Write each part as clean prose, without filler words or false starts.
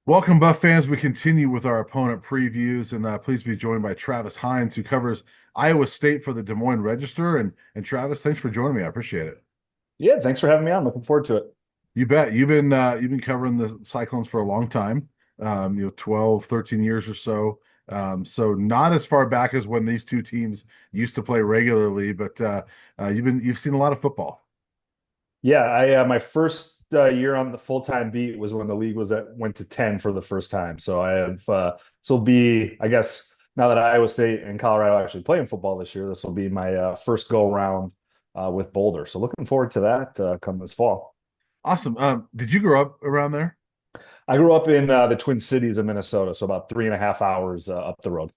Welcome, Buff fans. We continue with our opponent previews, and please be joined by Travis Hines, who covers Iowa State for the Des Moines Register. And Travis, thanks for joining me. I appreciate it. Yeah, thanks for having me on. Looking forward to it. You bet. You've been covering the Cyclones for a long time, 12, 13 years or so. So not as far back as when these two teams used to play regularly, but you've seen a lot of football. Yeah, I my first year on the full-time beat was when the league went to 10 for the first time. So I have this will be, I guess, now that Iowa State and Colorado actually playing football this year, this will be my first go around with Boulder. So looking forward to that come this fall. Awesome. Did you grow up around there? I grew up in the Twin Cities of Minnesota, so about 3.5 hours up the road.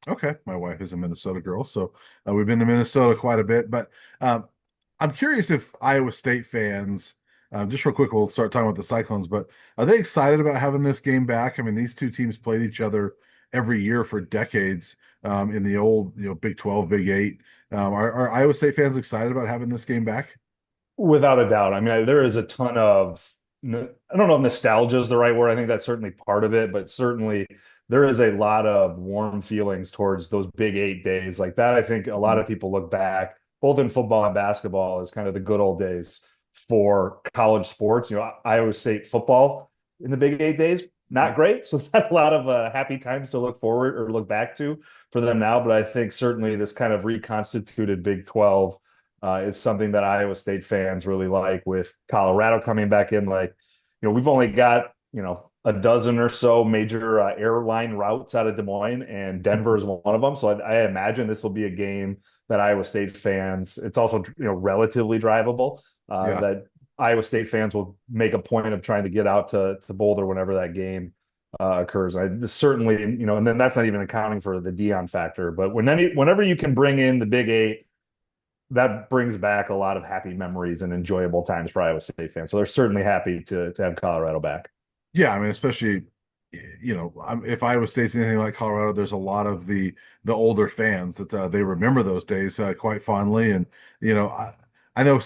Okay, my wife is a Minnesota girl, so we've been to Minnesota quite a bit. But I'm curious if Iowa State fans, just real quick, we'll start talking about the Cyclones, but are they excited about having this game back? I mean, these two teams played each other every year for decades in the old, Big 12, Big 8. Are Iowa State fans excited about having this game back? Without a doubt. I mean, there is a ton of, I don't know if nostalgia is the right word. I think that's certainly part of it, but certainly there is a lot of warm feelings towards those Big 8 days. Like that, I think a lot Mhm. of people look back, both in football and basketball, as kind of the good old days for college sports. Iowa State football in the Big 8 days, not Yep. great. So not a lot of happy times to look forward or look back to for them now. But I think certainly this kind of reconstituted Big 12 is something that Iowa State fans really like with Colorado coming back in. Like, we've only got, a dozen or so major airline routes out of Des Moines, and Denver is one of them. So I imagine this will be a game that Iowa State fans, it's also, relatively drivable, Yeah. that Iowa State fans will make a point of trying to get out to Boulder whenever that game occurs. I certainly, and then that's not even accounting for the Dion factor. But whenever you can bring in the Big 8, that brings back a lot of happy memories and enjoyable times for Iowa State fans. So they're certainly happy to have Colorado back. Yeah, I mean, especially, if Iowa State's anything like Colorado, there's a lot of the older fans that they remember those days quite fondly. And I know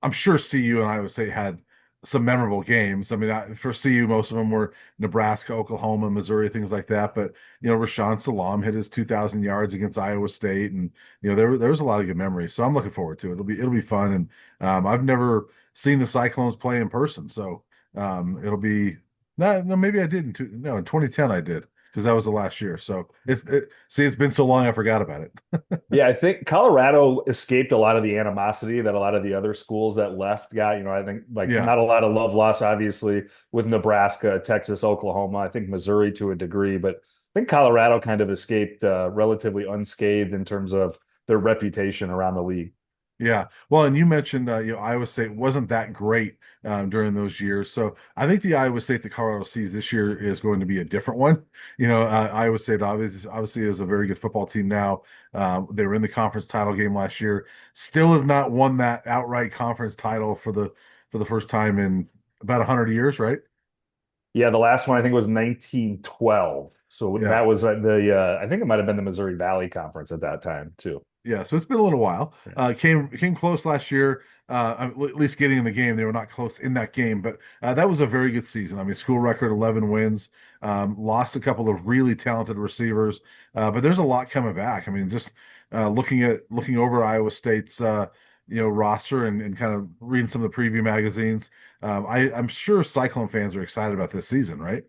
I'm sure CU and Iowa State had some memorable games. I mean, for CU, most of them were Nebraska, Oklahoma, Missouri, things like that. But Rashawn Salam hit his 2,000 yards against Iowa State, and there was a lot of good memories. So I'm looking forward to it. It'll be fun, and I've never seen the Cyclones play in person, so it'll be no, no, maybe I did in 2010 I did because that was the last year. So see, it's been so long I forgot about it. Yeah, I think Colorado escaped a lot of the animosity that a lot of the other schools that left got. I think like Yeah. not a lot of love lost, obviously, with Nebraska, Texas, Oklahoma, I think Missouri to a degree, but I think Colorado kind of escaped relatively unscathed in terms of their reputation around the league. Yeah. Well, and you mentioned Iowa State wasn't that great during those years. So I think the Iowa State that Colorado sees this year is going to be a different one. Iowa State obviously is a very good football team now. They were in the conference title game last year. Still have not won that outright conference title for the first time in about 100 years, right? Yeah, the last one I think was 1912. So Yeah. that was I think it might have been the Missouri Valley Conference at that time too. Yeah, so it's been a little while. Yeah. Came close last year, at least getting in the game. They were not close in that game, but that was a very good season. I mean, school record 11 wins. Lost a couple of really talented receivers, but there's a lot coming back. I mean, just looking over Iowa State's roster and kind of reading some of the preview magazines. I'm sure Cyclone fans are excited about this season, right?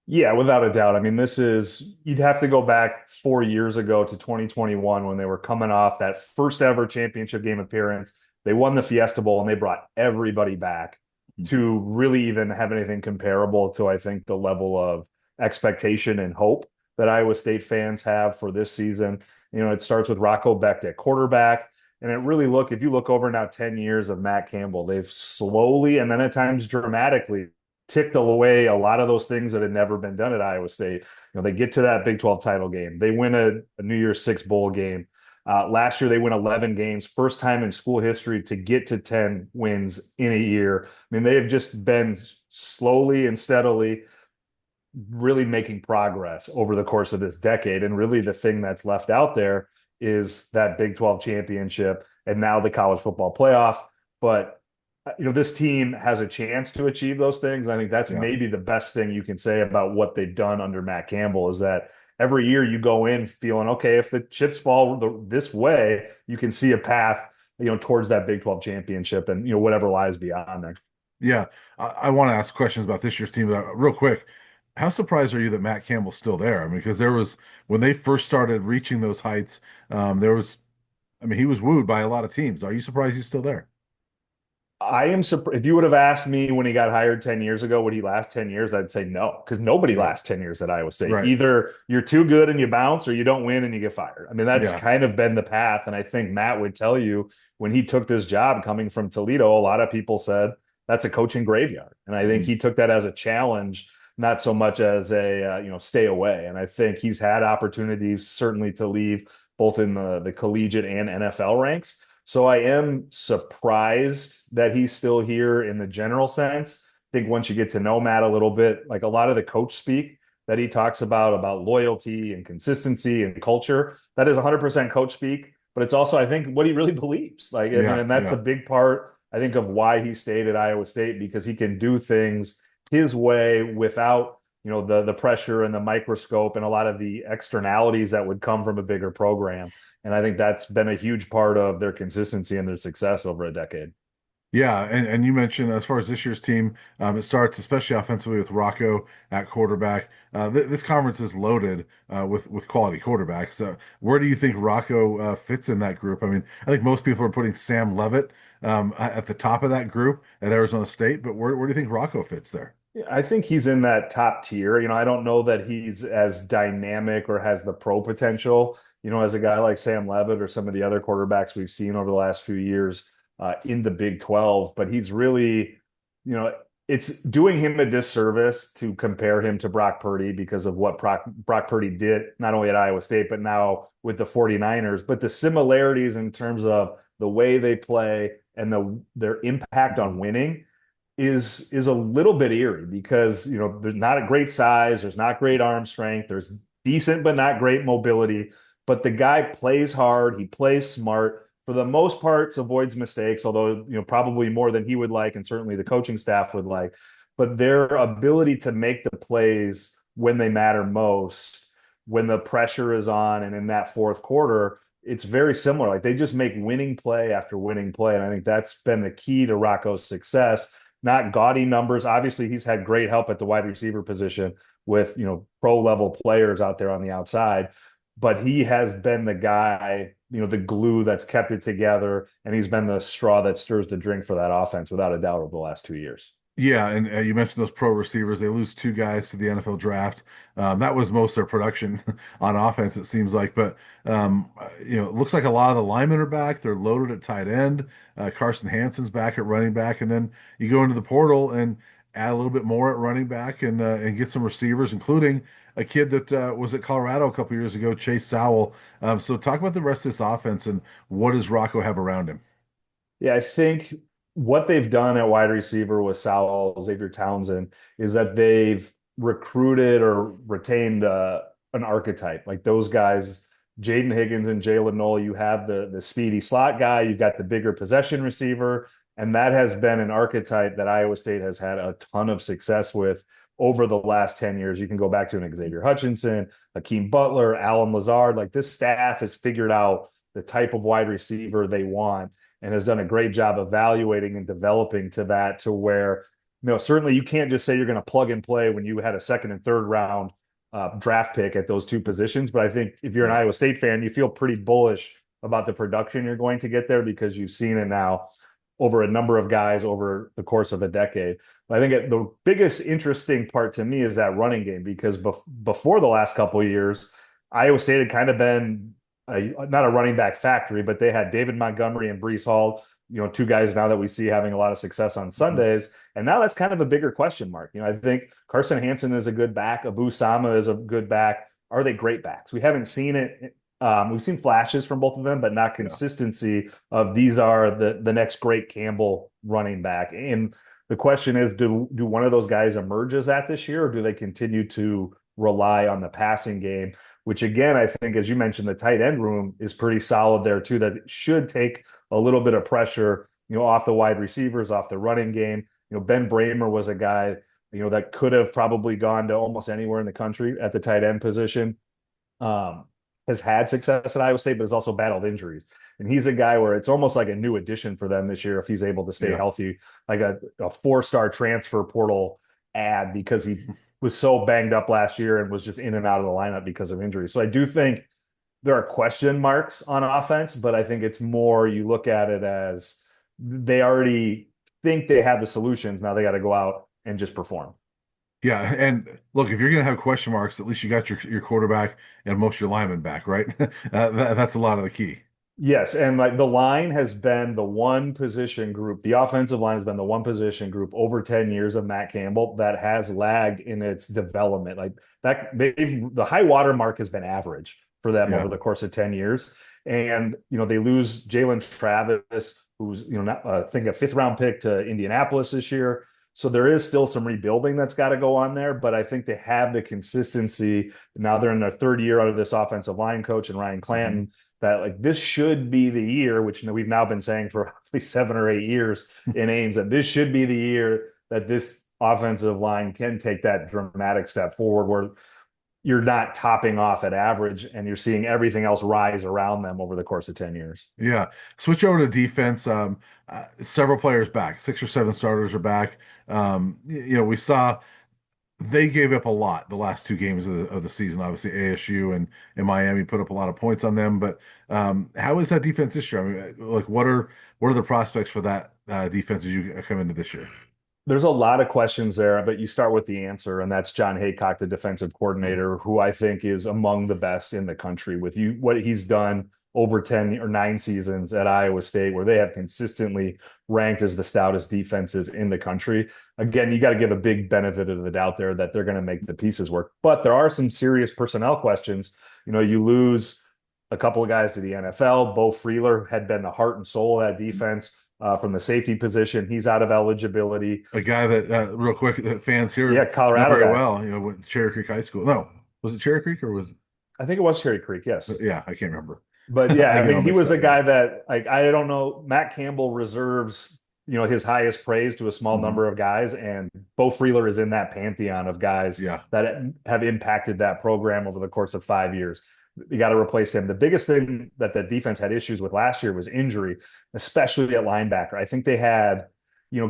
Yeah, without a doubt. I mean, you'd have to go back 4 years ago to 2021 when they were coming off that first ever championship game appearance. They won the Fiesta Bowl and they brought everybody back to really even have anything comparable to, I think, the level of expectation and hope that Iowa State fans have for this season. It starts with Rocco Becht at quarterback. And if you look over now 10 years of Matt Campbell, they've slowly and then at times dramatically ticked away a lot of those things that had never been done at Iowa State. They get to that Big 12 title game. They win a New Year's Six bowl game. Last year, they win 11 games, first time in school history to get to 10 wins in a year. I mean, they have just been slowly and steadily really making progress over the course of this decade. And really, the thing that's left out there is that Big 12 championship and now the college football playoff. But this team has a chance to achieve those things. I think that's Yeah. maybe the best thing you can say about what they've done under Matt Campbell is that every year you go in feeling, okay, if the chips fall this way, you can see a path, towards that Big 12 championship and, whatever lies beyond there. Yeah. I want to ask questions about this year's team, but real quick. How surprised are you that Matt Campbell's still there? I mean, because there was when they first started reaching those heights, there was, I mean, he was wooed by a lot of teams. Are you surprised he's still there? I am surprised. If you would have asked me when he got hired 10 years ago, would he last 10 years? I'd say no, because nobody Right. lasts 10 years at Iowa State. Right. Either you're too good and you bounce, or you don't win and you get fired. I mean, that's Yeah. kind of been the path. And I think Matt would tell you when he took this job coming from Toledo, a lot of people said that's a coaching graveyard. And I think Mhm. he took that as a challenge, not so much as a, stay away. And I think he's had opportunities certainly to leave both in the collegiate and NFL ranks. So I am surprised that he's still here in the general sense. I think once you get to know Matt a little bit, like a lot of the coach speak that he talks about loyalty and consistency and culture, that is 100% coach speak. But it's also, I think, what he really believes. Like, I mean, Yeah. and that's a Yeah. big part, I think, of why he stayed at Iowa State because he can do things his way without, the pressure and the microscope and a lot of the externalities that would come from a bigger program. And I think that's been a huge part of their consistency and their success over a decade. Yeah, and you mentioned as far as this year's team, it starts especially offensively with Rocco at quarterback. Th this conference is loaded with quality quarterbacks. Where do you think Rocco fits in that group? I mean, I think most people are putting Sam Levitt at the top of that group at Arizona State, but where do you think Rocco fits there? I think he's in that top tier. I don't know that he's as dynamic or has the pro potential, as a guy like Sam Levitt or some of the other quarterbacks we've seen over the last few years in the Big 12. But he's really, you know, it's doing him a disservice to compare him to Brock Purdy because of what Brock Purdy did, not only at Iowa State, but now with the 49ers. But the similarities in terms of the way they play and their impact on winning is a little bit eerie because there's not a great size, there's not great arm strength, there's decent but not great mobility. But the guy plays hard, he plays smart. For the most part, avoids mistakes, although probably more than he would like, and certainly the coaching staff would like. But their ability to make the plays when they matter most, when the pressure is on, and in that fourth quarter, it's very similar. Like they just make winning play after winning play, and I think that's been the key to Rocco's success. Not gaudy numbers. Obviously, he's had great help at the wide receiver position with, pro level players out there on the outside, but he has been the guy, the glue that's kept it together, and he's been the straw that stirs the drink for that offense without a doubt over the last 2 years. Yeah, and you mentioned those pro receivers. They lose two guys to the NFL draft. That was most of their production on offense, it seems like. But it looks like a lot of the linemen are back. They're loaded at tight end. Carson Hansen's back at running back, and then you go into the portal and add a little bit more at running back and get some receivers, including a kid that was at Colorado a couple years ago, Chase Sowell. So talk about the rest of this offense and what does Rocco have around him? Yeah, I think what they've done at wide receiver with Sowell, Xavier Townsend, is that they've recruited or retained an archetype. Like those guys, Jaden Higgins and Jalen Noel, you have the speedy slot guy, you've got the bigger possession receiver, and that has been an archetype that Iowa State has had a ton of success with over the last 10 years. You can go back to an Xavier Hutchinson, Hakeem Butler, Alan Lazard. Like this staff has figured out the type of wide receiver they want and has done a great job evaluating and developing to that to where, certainly you can't just say you're going to plug and play when you had a second and third round draft pick at those two positions. But I think if you're an Yeah. Iowa State fan, you feel pretty bullish about the production you're going to get there because you've seen it now over a number of guys over the course of a decade. But I think the biggest interesting part to me is that running game because before the last couple of years, Iowa State had kind of been not a running back factory, but they had David Montgomery and Brees Hall, two guys now that we see having a lot of success on Mhm. Sundays. And now that's kind of a bigger question mark. I think Carson Hansen is a good back. Abu Sama is a good back. Are they great backs? We haven't seen it. We've seen flashes from both of them, but not Yeah. consistency of these are the next great Campbell running back. And the question is, do one of those guys emerge as that this year, or do they continue to rely on the passing game? Which again, I think, as you mentioned, the tight end room is pretty solid there too. That should take a little bit of pressure, off the wide receivers, off the running game. Ben Bramer was a guy, that could have probably gone to almost anywhere in the country at the tight end position. Um, has had success at Iowa State, but has also battled injuries. And he's a guy where it's almost like a new addition for them this year if he's able to stay Yeah. healthy, like a four-star transfer portal ad because he was so banged up last year and was just in and out of the lineup because of injury. So I do think there are question marks on offense, but I think it's more you look at it as they already think they have the solutions. Now they got to go out and just perform. Yeah, and look, if you're going to have question marks, at least you got your quarterback and most of your linemen back, right? That's a lot of the key. Yes, and like the line has been the one position group, the offensive line has been the one position group over 10 years of Matt Campbell that has lagged in its development. Like that, the high water mark has been average for them over Yeah. the course of 10 years. And, they lose Jalen Travis, who's, not, I think a fifth round pick to Indianapolis this year. So there is still some rebuilding that's got to go on there, but I think they have the consistency. Now they're in their third year under this offensive line coach and Ryan Mhm. Clanton that like this should be the year, which we've now been saying for roughly 7 or 8 years in Ames, that this should be the year that this offensive line can take that dramatic step forward where you're not topping off at average and you're seeing everything else rise around them over the course of 10 years. Yeah. Switch over to defense. Several players back, 6 or 7 starters are back. We saw they gave up a lot the last 2 games of the season. Obviously, ASU and Miami put up a lot of points on them. But how is that defense this year? I mean, like, what are the prospects for that defense as you come into this year? There's a lot of questions there, but you start with the answer, and that's John Haycock, the defensive Mhm. coordinator, who I think is among the best in the country with what he's done over 10 or 9 seasons at Iowa State, where they have consistently ranked as the stoutest defenses in the country. Again, you got to give a big benefit of the doubt there that they're going to make the pieces work. But there are some serious personnel questions. You lose a couple of guys to the NFL. Bo Freeler had been the heart and soul of that defense from the safety position. He's out of eligibility. A guy that, real quick, that fans Yeah, here know Colorado very guy. well. Went to Cherry Creek High School. No, was it Cherry Creek or was it? I think it was Cherry Creek. Yes. Yeah, I can't remember. But yeah, I I get mean, all he mixed was a up now. guy that like I don't know. Matt Campbell reserves his highest praise to a small Mhm. number of guys, and Bo Freeler is in that pantheon of guys Yeah. that have impacted that program over the course of 5 years. You got to replace him. The biggest thing that the defense had issues with last year was injury, especially at linebacker. I think they had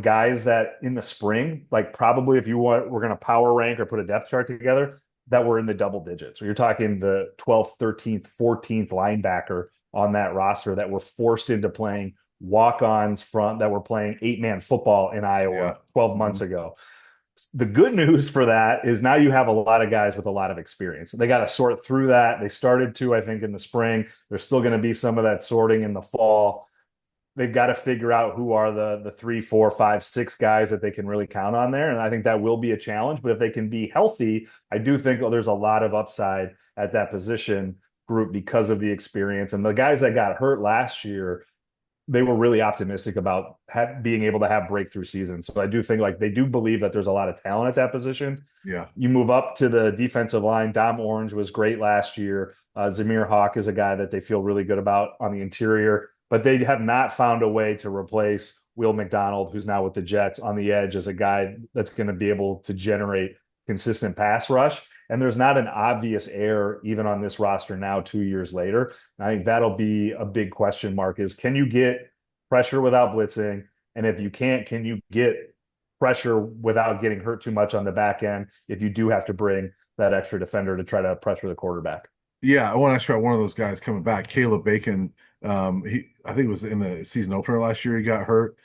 guys that in the spring, like probably if you we're going to power rank or put a depth chart together, that were in the double digits. So you're talking the 12th, 13th, 14th linebacker on that roster that were forced into playing walk-ons front that were playing 8-man football in Iowa Yeah. 12 months Mhm. ago. The good news for that is now you have a lot of guys with a lot of experience. They got to sort through that. They started to, I think, in the spring. There's still going to be some of that sorting in the fall. They've got to figure out who are the 3, 4, 5, 6 guys that they can really count on there. And I think that will be a challenge. But if they can be healthy, I do think there's a lot of upside at that position group because of the experience. And the guys that got hurt last year, they were really optimistic about being able to have breakthrough seasons. So I do think like they do believe that there's a lot of talent at that position. Yeah. You move up to the defensive line. Dom Orange was great last year. Zamir Hawk is a guy that they feel really good about on the interior, but they have not found a way to replace Will McDonald, who's now with the Jets on the edge, as a guy that's going to be able to generate consistent pass rush. And there's not an obvious heir even on this roster now, 2 years later. And I think that'll be a big question mark is can you get pressure without blitzing? And if you can't, can you get pressure without getting hurt too much on the back end if you do have to bring that extra defender to try to pressure the quarterback? Yeah, I want to ask you about one of those guys coming back, Caleb Bacon. I think it was in the season opener last year. He got hurt.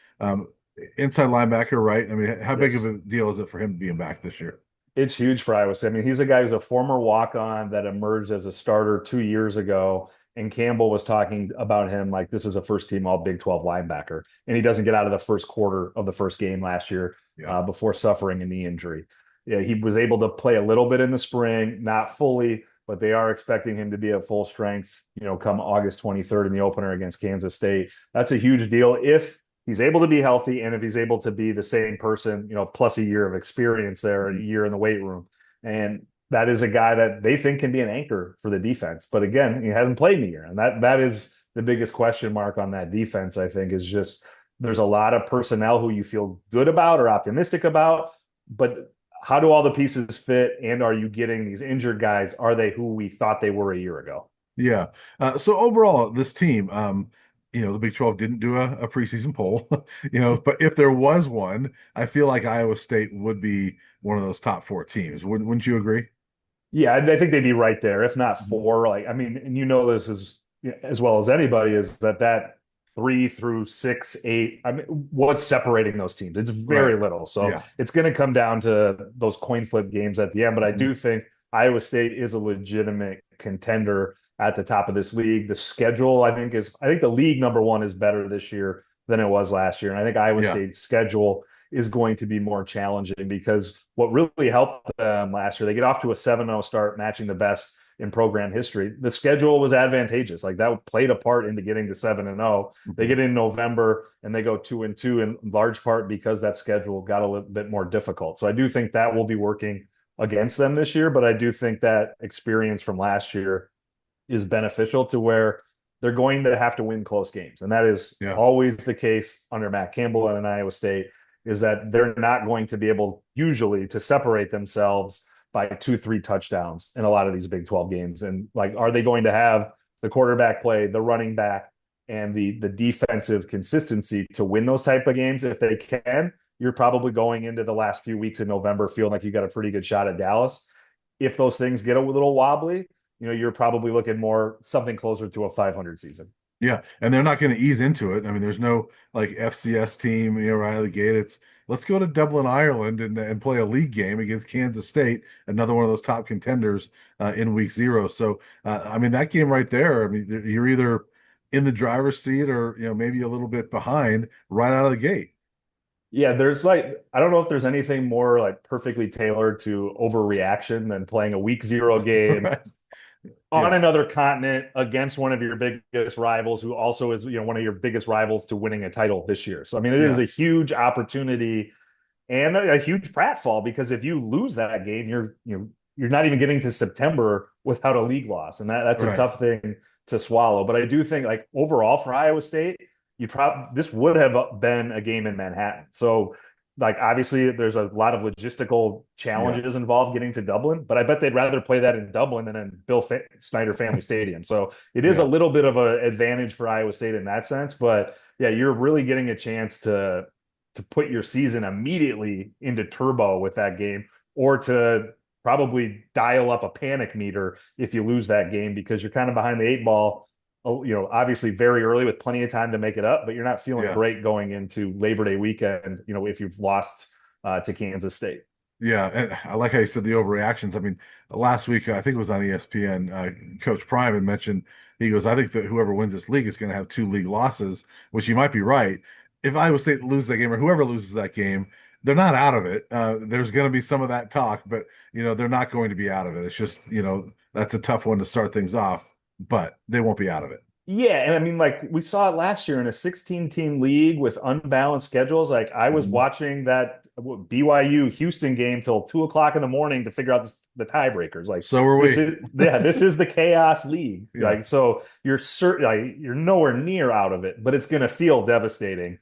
Inside linebacker, right? I mean, how big of Yes. a deal is it for him being back this year? It's huge for Iowa State. I mean, he's a guy who's a former walk-on that emerged as a starter 2 years ago. And Campbell was talking about him like this is a first team all Big 12 linebacker. And he doesn't get out of the first quarter of the first game last year Yeah. before suffering a knee injury. Yeah, he was able to play a little bit in the spring, not fully, but they are expecting him to be at full strength, come August 23rd in the opener against Kansas State. That's a huge deal if he's able to be healthy and if he's able to be the same person, plus a year of experience there, a Mhm. year in the weight room. And that is a guy that they think can be an anchor for the defense. But again, he hasn't played in a year. And that is the biggest question mark on that defense, I think, is just There's a lot of personnel who you feel good about or optimistic about, but how do all the pieces fit? And are you getting these injured guys? Are they who we thought they were a year ago? Yeah. So overall, this team, the Big 12 didn't do a preseason poll, but if there was one, I feel like Iowa State would be one of those top four teams. Wouldn't you agree? Yeah, I think they'd be right there, if not Mhm. four. Like, I mean, and you know this as well as anybody is that 3 through 6, 8. I mean, what's separating those teams? It's Right. very little. So Yeah. it's going to come down to those coin flip games at the end. But I Mhm. do think Iowa State is a legitimate contender at the top of this league. The schedule, I think the league number one is better this year than it was last year. And I think Iowa Yeah. State's schedule is going to be more challenging because what really helped them last year, they get off to a 7-0 start, matching the best in program history. The schedule was advantageous. Like that played a part into getting to 7-0. They Mhm. get in November and they go 2-2 in large part because that schedule got a little bit more difficult. So I do think that will be working against them this year, but I do think that experience from last year is beneficial to where they're going to have to win close games. And that is Yeah. always the case under Matt Campbell and in Iowa State, is that they're not going to be able usually to separate themselves by 2, 3 touchdowns in a lot of these Big 12 games. And like, are they going to have the quarterback play, the running back, and the defensive consistency to win those type of games? If they can, you're probably going into the last few weeks in November feeling like you got a pretty good shot at Dallas. If those things get a little wobbly, you're probably looking more something closer to a 500 season. Yeah, and they're not going to ease into it. I mean, there's no like FCS team, right out of the gate. It's let's go to Dublin, Ireland, and play a league game against Kansas State, another one of those top contenders in week 0. So, I mean, that game right there. I mean, you're either in the driver's seat or maybe a little bit behind right out of the gate. Yeah, there's I don't know if there's anything more like perfectly tailored to overreaction than playing a week 0 game Right? on Yeah, another continent against one of your biggest rivals, who also is, one of your biggest rivals to winning a title this year. So, I mean, it is yeah, a huge opportunity and a huge pratfall, because if you lose that game, you're not even getting to September without a league loss, and that's a right. tough thing to swallow. But I do think, like, overall for Iowa State, this would have been a game in Manhattan. So, like, obviously there's a lot of logistical Yeah, challenges involved getting to Dublin, but I bet they'd rather play that in Dublin than in Snyder Family Stadium. So it is a yeah, little bit of an advantage for Iowa State in that sense. But yeah, you're really getting a chance to put your season immediately into turbo with that game, or to probably dial up a panic meter if you lose that game, because you're kind of behind the 8 ball. Obviously very early with plenty of time to make it up, but you're not feeling yeah. great going into Labor Day weekend, if you've lost to Kansas State. Yeah, and I like how you said the overreactions. I mean, last week I think it was on ESPN. Coach Prime had mentioned he goes, "I think that whoever wins this league is going to have 2 league losses," which he might be right. If Iowa State loses that game or whoever loses that game, they're not out of it. There's going to be some of that talk, but they're not going to be out of it. It's just that's a tough one to start things off, but they won't be out of it. Yeah, and I mean, like, we saw it last year in a 16-team league with unbalanced schedules. Like, I was Mhm. watching that BYU Houston game till 2 o'clock in the morning to figure out the tiebreakers. Like, So are this we. is yeah, this is the chaos league. Yeah, Like, so you're nowhere near out of it, but it's going to feel devastating,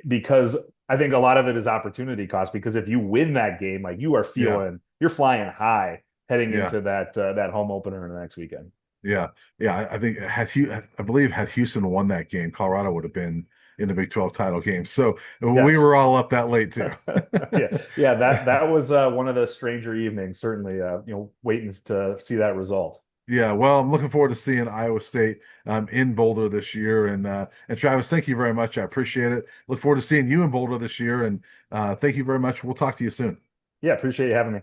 because I think a lot of it is opportunity cost. Because if you win that game, like, yeah, you're flying high heading yeah. into that home opener in the next weekend. Yeah, yeah. I think I believe had Houston won that game, Colorado would have been in the Big 12 title game. So we Yes. were all up that late too. Yeah, that was one of the stranger evenings, certainly, waiting to see that result. Yeah, well, I'm looking forward to seeing Iowa State in Boulder this year. And Travis, thank you very much. I appreciate it. Look forward to seeing you in Boulder this year. And thank you very much. We'll talk to you soon. Yeah, appreciate you having me.